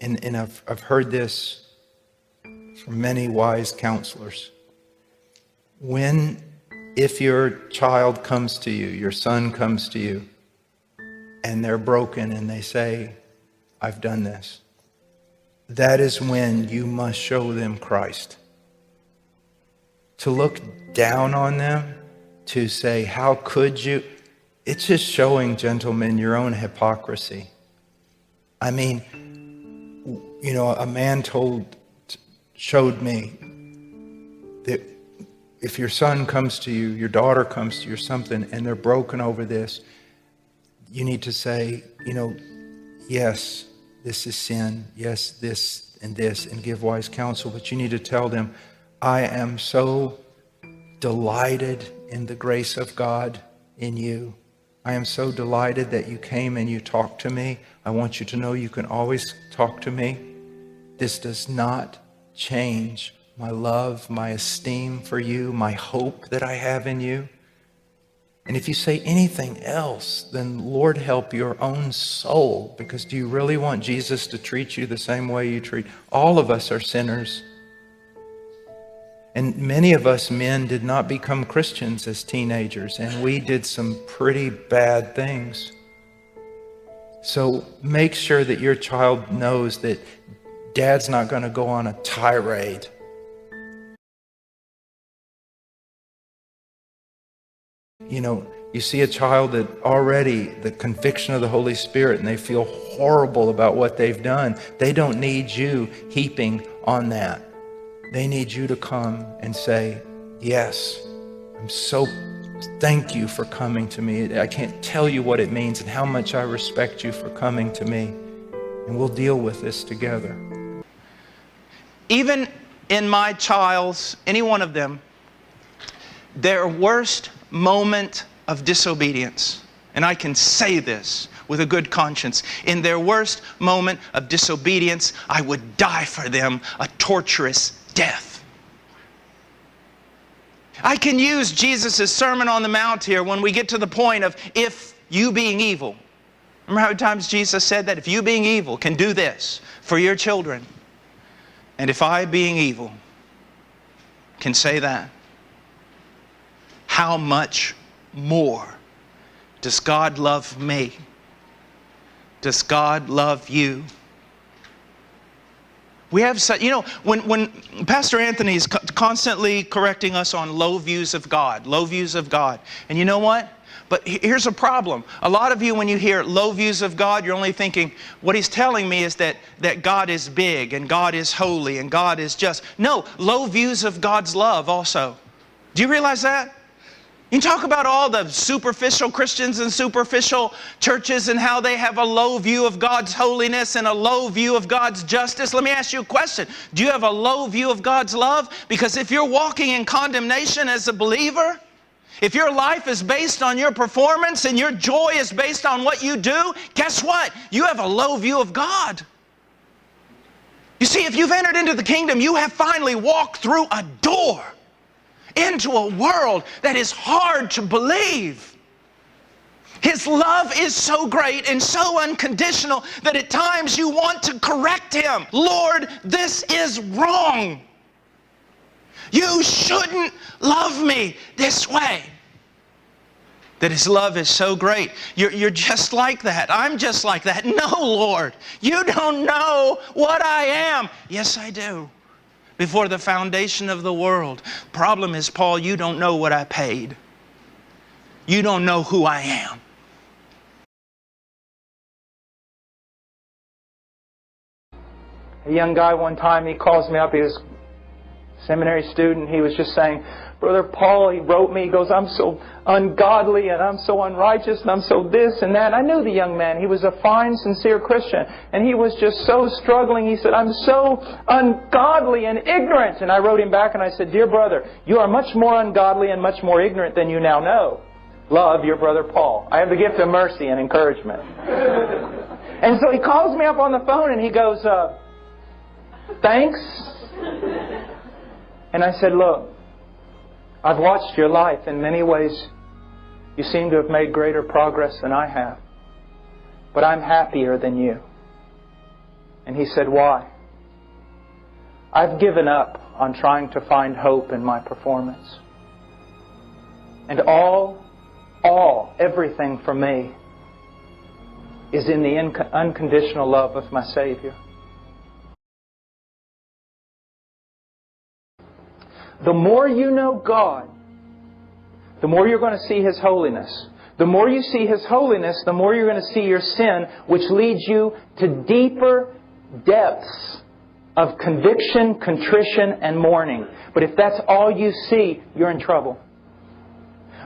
and I've heard this from many wise counselors. If your child comes to you, your son comes to you, and they're broken and they say, I've done this, that is when you must show them Christ. To look down on them, to say, how could you? It's just showing, gentlemen, your own hypocrisy. I mean, a man showed me that if your son comes to you, your daughter comes to you or something, and they're broken over this, you need to say, yes, this is sin. Yes, this, and give wise counsel. But you need to tell them, I am so delighted in the grace of God in you. I am so delighted that you came and you talked to me. I want you to know you can always talk to me. This does not change my love, my esteem for you, my hope that I have in you. And if you say anything else, then Lord help your own soul, because do you really want Jesus to treat you the same way you treat? All of us are sinners. And many of us men did not become Christians as teenagers, and we did some pretty bad things. So make sure that your child knows that Dad's not going to go on a tirade. You see a child that already, the conviction of the Holy Spirit, and they feel horrible about what they've done. They don't need you heaping on that. They need you to come and say, yes, thank you for coming to me. I can't tell you what it means and how much I respect you for coming to me. And we'll deal with this together. Even in my child's, any one of them, their worst moment of disobedience, and I can say this with a good conscience, in their worst moment of disobedience, I would die for them a torturous death. I can use Jesus' Sermon on the Mount here when we get to the point of, if you being evil. Remember how many times Jesus said that? If you being evil can do this for your children, and if I being evil can say that, how much more does God love me? Does God love you? We have such, when Pastor Anthony is constantly correcting us on low views of God, and you know what? But here's a problem. A lot of you, when you hear low views of God, you're only thinking, what he's telling me is that God is big and God is holy and God is just. No, low views of God's love also. Do you realize that? You talk about all the superficial Christians and superficial churches and how they have a low view of God's holiness and a low view of God's justice. Let me ask you a question. Do you have a low view of God's love? Because if you're walking in condemnation as a believer, if your life is based on your performance and your joy is based on what you do, guess what? You have a low view of God. You see, if you've entered into the kingdom, you have finally walked through a door into a world that is hard to believe. His love is so great and so unconditional that at times you want to correct Him. Lord, this is wrong. You shouldn't love me this way. That His love is so great. You're just like that. I'm just like that. No, Lord, you don't know what I am. Yes, I do. Before the foundation of the world. Problem is, Paul, you don't know what I paid. You don't know who I am. A young guy one time, he calls me up. He was a seminary student. He was just saying, Brother Paul, he wrote me, he goes, I'm so ungodly and I'm so unrighteous and I'm so this and that. I knew the young man. He was a fine, sincere Christian. And he was just so struggling. He said, I'm so ungodly and ignorant. And I wrote him back and I said, Dear brother, you are much more ungodly and much more ignorant than you now know. Love, your brother Paul. I have the gift of mercy and encouragement. And so he calls me up on the phone and he goes, thanks. And I said, look, I've watched your life. In many ways, you seem to have made greater progress than I have. But I'm happier than you. And he said, "Why?" "I've given up on trying to find hope in my performance. And everything for me is in the unconditional love of my Savior." The more you know God, the more you're going to see His holiness. The more you see His holiness, the more you're going to see your sin, which leads you to deeper depths of conviction, contrition, and mourning. But if that's all you see, you're in trouble.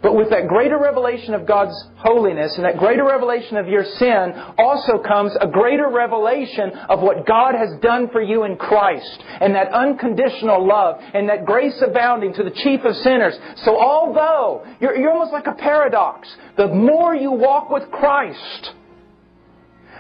But with that greater revelation of God's holiness and that greater revelation of your sin also comes a greater revelation of what God has done for you in Christ, and that unconditional love and that grace abounding to the chief of sinners. So although you're almost like a paradox, the more you walk with Christ,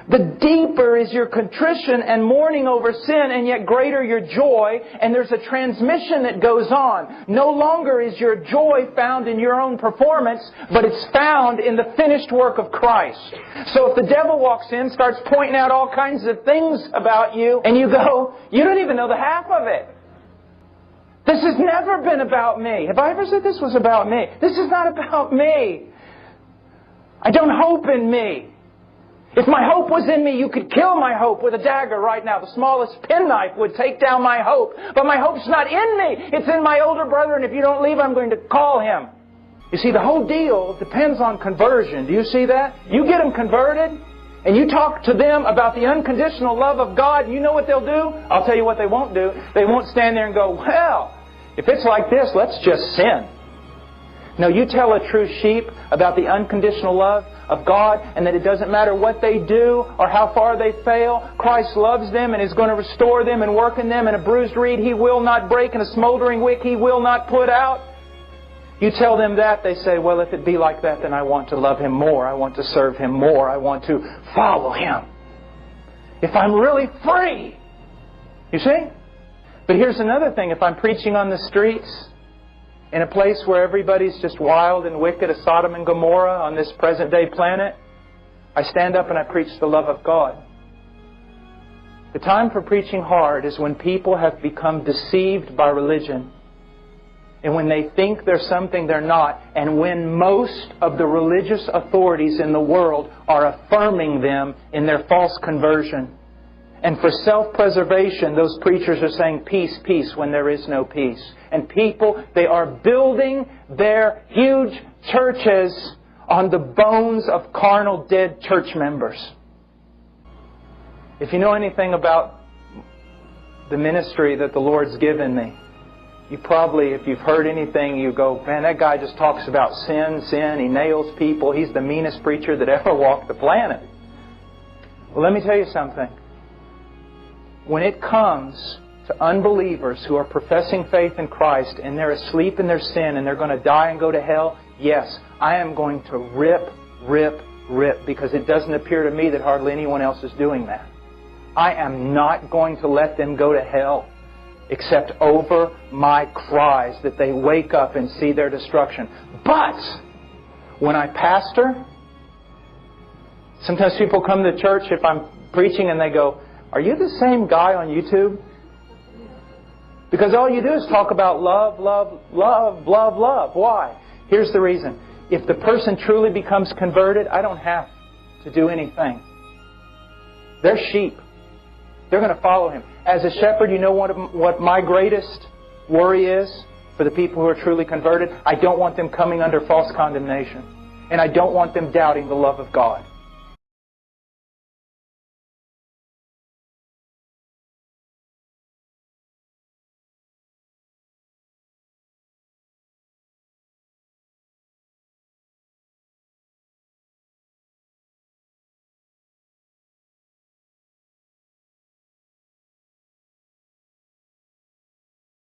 the deeper is your contrition and mourning over sin, and yet greater your joy. And there's a transmission that goes on. No longer is your joy found in your own performance, but it's found in the finished work of Christ. So if the devil walks in, starts pointing out all kinds of things about you, and you go, "You don't even know the half of it. This has never been about me. Have I ever said this was about me? This is not about me. I don't hope in me. If my hope was in me, you could kill my hope with a dagger right now. The smallest penknife would take down my hope. But my hope's not in me. It's in my older brother, and if you don't leave, I'm going to call him." You see, the whole deal depends on conversion. Do you see that? You get them converted, and you talk to them about the unconditional love of God, you know what they'll do? I'll tell you what they won't do. They won't stand there and go, "Well, if it's like this, let's just sin." No, you tell a true sheep about the unconditional love of God, and that it doesn't matter what they do or how far they fail. Christ loves them and is going to restore them and work in them, and a bruised reed He will not break, and a smoldering wick He will not put out. You tell them that, they say, "Well, if it be like that, then I want to love Him more. I want to serve Him more. I want to follow Him. If I'm really free." You see? But here's another thing. If I'm preaching on the streets, in a place where everybody's just wild and wicked, a Sodom and Gomorrah on this present-day planet, I stand up and I preach the love of God. The time for preaching hard is when people have become deceived by religion, and when they think they're something they're not, and when most of the religious authorities in the world are affirming them in their false conversion. And for self-preservation, those preachers are saying, "Peace, peace," when there is no peace. And people, they are building their huge churches on the bones of carnal, dead church members. If you know anything about the ministry that the Lord's given me, you probably, if you've heard anything, you go, "Man, that guy just talks about sin, sin. He nails people. He's the meanest preacher that ever walked the planet." Well, let me tell you something. When it comes to unbelievers who are professing faith in Christ and they're asleep in their sin and they're going to die and go to hell, yes, I am going to rip, because it doesn't appear to me that hardly anyone else is doing that. I am not going to let them go to hell except over my cries that they wake up and see their destruction. But when I pastor, sometimes people come to church if I'm preaching and they go, "Are you the same guy on YouTube?" Because all you do is talk about love, love, love, love, love. Why? Here's the reason. If the person truly becomes converted, I don't have to do anything. They're sheep. They're going to follow Him. As a shepherd, you know what my greatest worry is for the people who are truly converted? I don't want them coming under false condemnation. And I don't want them doubting the love of God.